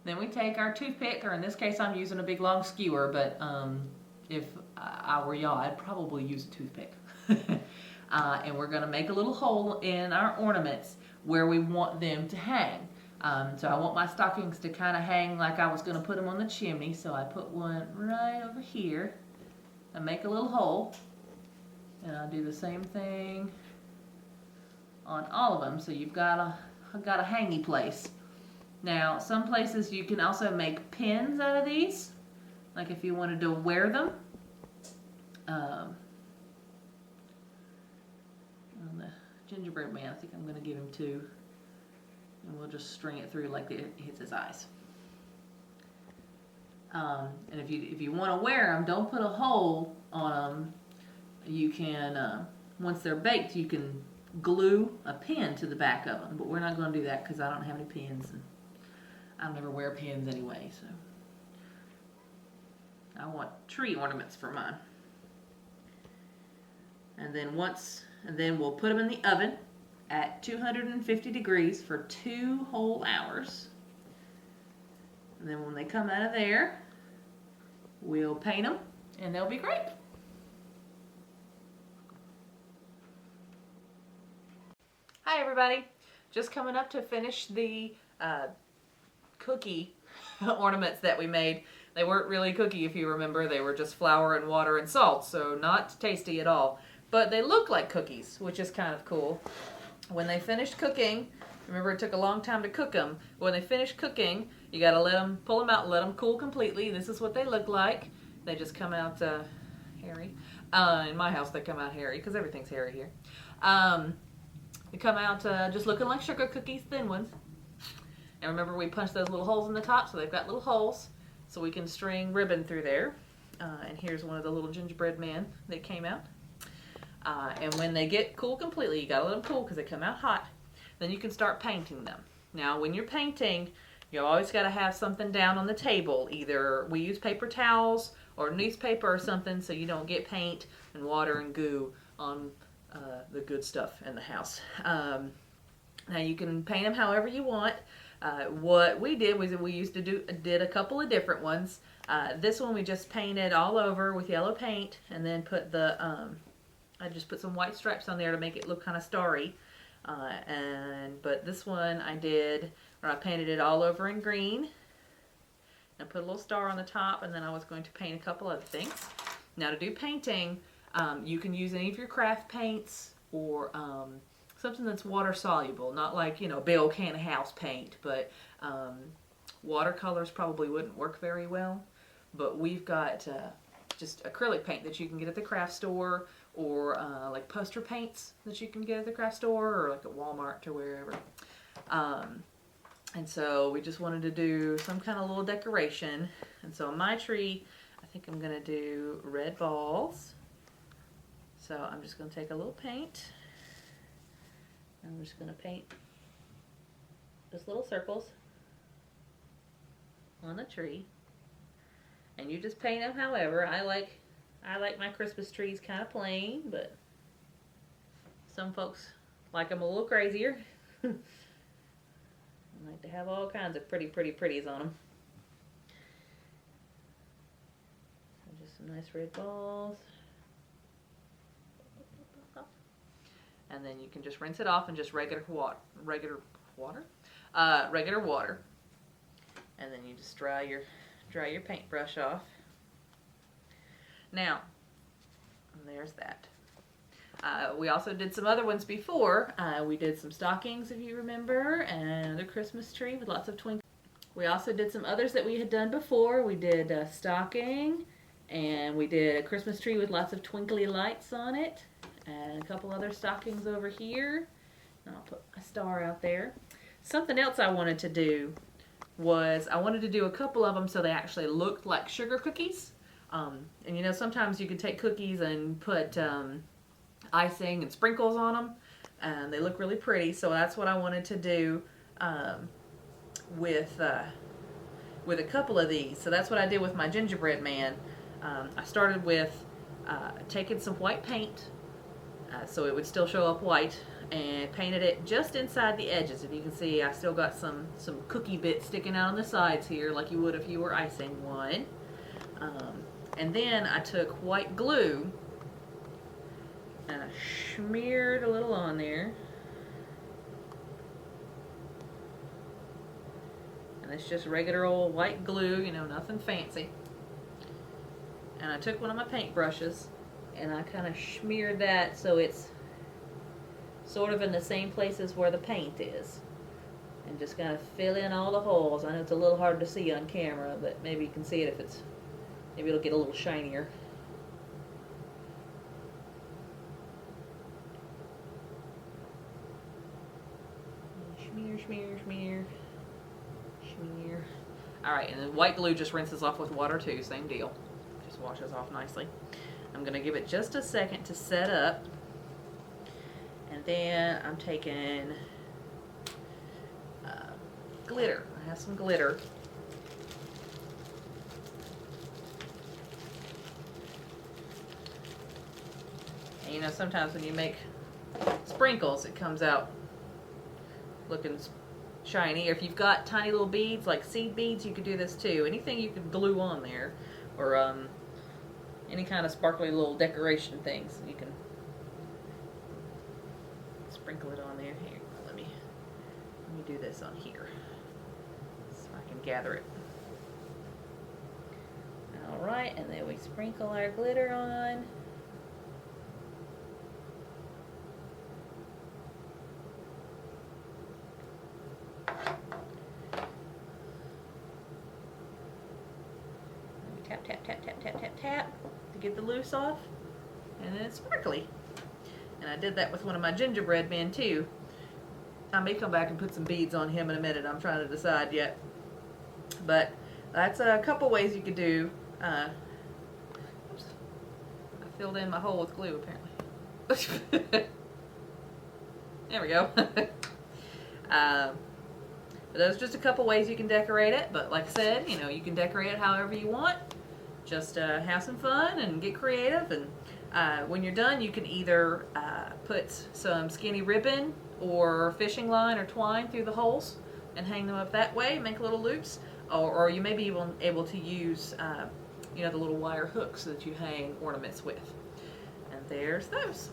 Then we take our toothpick, or in this case I'm using a big long skewer, but if I were y'all, I'd probably use a toothpick. And we're going to make a little hole in our ornaments where we want them to hang. So I want my stockings to kind of hang like I was going to put them on the chimney, so I put one right over here and make a little hole. And I'll do the same thing on all of them, so you've got a hangy place. Now, some places you can also make pins out of these, like if you wanted to wear them. On the gingerbread man, I think I'm going to give him two, and we'll just string it through like it hits his eyes. And if you want to wear them, don't put a hole on them. You can, once they're baked, you can glue a pin to the back of them, but we're not going to do that because I don't have any pins, and I never wear pins anyway, so I want tree ornaments for mine. And then we'll put them in the oven at 250 degrees for 2 whole hours. And then when they come out of there, we'll paint them, and they'll be great. Hi everybody, just coming up to finish the cookie ornaments that we made. They weren't really cookie, if you remember. They were just flour and water and salt, so not tasty at all. But they look like cookies, which is kind of cool. When they finished cooking, remember it took a long time to cook them. When they finished cooking, you gotta pull them out and let them cool completely. This is what they look like. They just come out hairy. In my house they come out hairy, because everything's hairy here. They come out just looking like sugar cookies, thin ones. And remember, we punched those little holes in the top, so they've got little holes, so we can string ribbon through there. And here's one of the little gingerbread men that came out. And when they get cool completely, you gotta let them cool because they come out hot. Then you can start painting them. Now, when you're painting, you always gotta have something down on the table. Either we use paper towels or newspaper or something, so you don't get paint and water and goo on the good stuff in the house. Now you can paint them however you want. What we did was we used to did a couple of different ones. This one we just painted all over with yellow paint, and then put I just put some white stripes on there to make it look kind of starry. But this one I painted it all over in green. I put a little star on the top, and then I was going to paint a couple other things. Now to do painting, you can use any of your craft paints or something that's water soluble, not like, big old can of house paint, but watercolors probably wouldn't work very well. But we've got just acrylic paint that you can get at the craft store, or like poster paints that you can get at the craft store, or like at Walmart or wherever. And so we just wanted to do some kind of little decoration. And so on my tree, I think I'm going to do red balls. So I'm just going to take a little paint. I'm just going to paint just little circles on the tree. And you just paint them however. I like my Christmas trees kind of plain, but some folks like them a little crazier. I like to have all kinds of pretties on them. So just some nice red balls. And then you can just rinse it off in just regular water. And then you just dry your paintbrush off. Now, there's that. We also did some other ones before. We did some stockings, if you remember, and a Christmas tree with lots of twinkles. We also did some others that we had done before. We did a stocking, and we did a Christmas tree with lots of twinkly lights on it, and a couple other stockings over here. And I'll put a star out there. Something else I wanted to do was I wanted to do a couple of them so they actually looked like sugar cookies. And sometimes you can take cookies and put icing and sprinkles on them, and they look really pretty. So that's what I wanted to do with a couple of these. So that's what I did with my gingerbread man. I started with taking some white paint, so it would still show up white, and painted it just inside the edges. If you can see, I still got some cookie bits sticking out on the sides here, like you would if you were icing one. And then I took white glue and I smeared a little on there. And it's just regular old white glue, you know, nothing fancy. And I took one of my paint brushes and I kind of smeared that so it's sort of in the same places where the paint is. And just kind of fill in all the holes. I know it's a little hard to see on camera, but maybe you can see it if it's, maybe it'll get a little shinier. Smear, smear, smear, smear. Alright, and the white glue just rinses off with water too, same deal. Just washes off nicely. I'm going to give it just a second to set up. And then I'm taking glitter. I have some glitter. And you know, sometimes when you make sprinkles, it comes out looking shiny. Or if you've got tiny little beads, like seed beads, you could do this too. Anything you could glue on there, or any kind of sparkly little decoration things, you can sprinkle it on there. Here, let me do this on here so I can gather it. Alright, and then we sprinkle our glitter on. Tap, tap, tap, tap, tap, tap, tap to get the loose off, and then it's sparkly. And I did that with one of my gingerbread men too. I may come back and put some beads on him in a minute. I'm trying to decide yet. But that's a couple ways you could do. Oops. I filled in my hole with glue apparently. There we go. Those are just a couple ways you can decorate it. But like I said, you know, you can decorate it however you want. Just have some fun and get creative. And when you're done, you can either put some skinny ribbon or fishing line or twine through the holes and hang them up that way, make little loops. Or you may be even able to use, you know, the little wire hooks that you hang ornaments with. And there's those.